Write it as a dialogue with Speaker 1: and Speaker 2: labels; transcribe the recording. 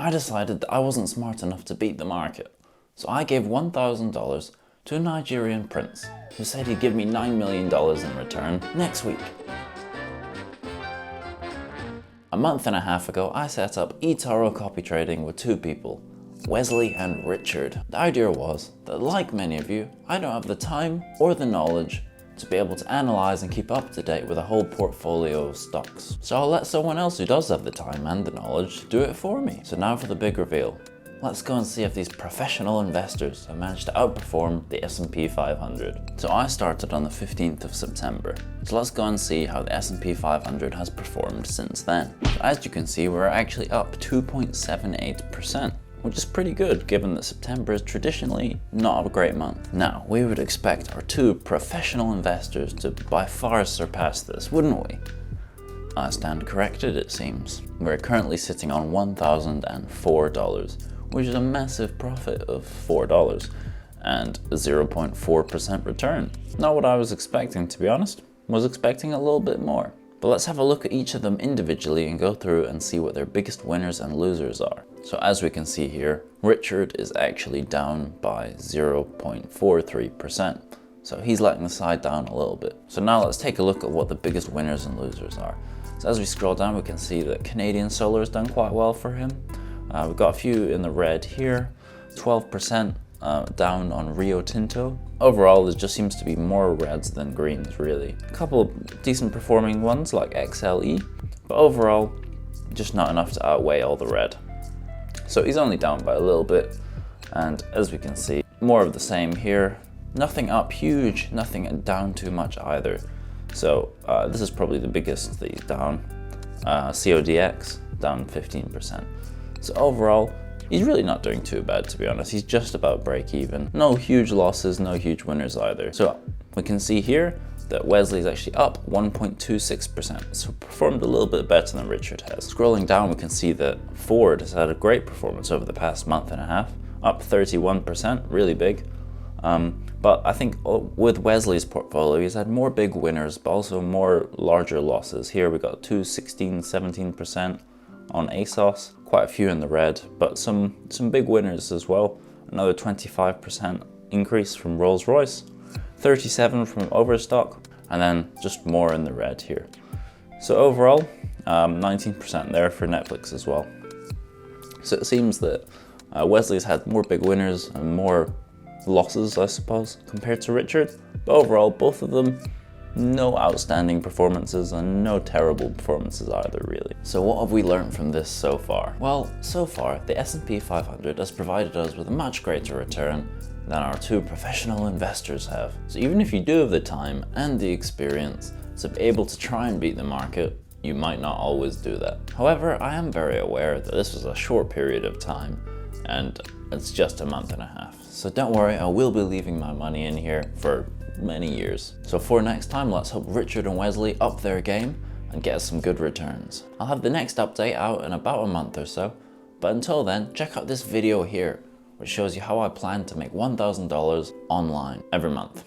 Speaker 1: I decided that I wasn't smart enough to beat the market. So I gave $1,000 to a Nigerian prince who said he'd give me $9 million in return next week. A month and a half ago, I set up Etoro copy trading with two people, Wesley and Richard. The idea was that, like many of you, I don't have the time or the knowledge to be able to analyze and keep up to date with a whole portfolio of stocks. So I'll let someone else who does have the time and the knowledge do it for me. So now for the big reveal. Let's go and see if these professional investors have managed to outperform the S&P 500. So I started on the 15th of September. So let's go and see how the S&P 500 has performed since then. So as you can see, we're actually up 2.78%. which is pretty good given that September is traditionally not a great month. Now, we would expect our two professional investors to by far surpass this, wouldn't we? I stand corrected, it seems. We're currently sitting on $1,004, which is a massive profit of $4 and a 0.4% return. Not what I was expecting, to be honest. Was expecting a little bit more. But let's have a look at each of them individually and go through and see what their biggest winners and losers are. So as we can see here, Richard is actually down by 0.43%. So he's letting the side down a little bit. So now let's take a look at what the biggest winners and losers are. So as we scroll down, we can see that Canadian Solar has done quite well for him. We've got a few in the red here, 12% down on Rio Tinto. Overall, there just seems to be more reds than greens, really. A couple of decent performing ones like XLE, but overall, just not enough to outweigh all the red. So he's only down by a little bit, and as we can see, more of the same here. Nothing up huge, nothing down too much either. So this is probably the biggest that he's down. CODX, down 15%. So overall, he's really not doing too bad, to be honest. He's just about break even. No huge losses, no huge winners either. So we can see here that Wesley's actually up 1.26%, so performed a little bit better than Richard has. Scrolling down, we can see that Ford has had a great performance over the past month and a half, up 31%, really big. But I think with Wesley's portfolio, he's had more big winners, but also more larger losses. Here we got 16, 17% on ASOS, quite a few in the red, but some big winners as well. Another 25% increase from Rolls-Royce, 37 from Overstock, and then just more in the red here. So overall, 19% there for Netflix as well. So it seems that Wesley's had more big winners and more losses, I suppose, compared to Richard. But overall, both of them, no outstanding performances and no terrible performances either, really. So what have we learned from this so far? Well, so far, the S&P 500 has provided us with a much greater return than our two professional investors have. So even if you do have the time and the experience to be able to try and beat the market, you might not always do that. However, I am very aware that this was a short period of time and it's just a month and a half. So don't worry, I will be leaving my money in here for many years. So for next time, let's hope Richard and Wesley up their game and get us some good returns. I'll have the next update out in about a month or so, but until then, check out this video here, which shows you how I plan to make $1,000 online every month.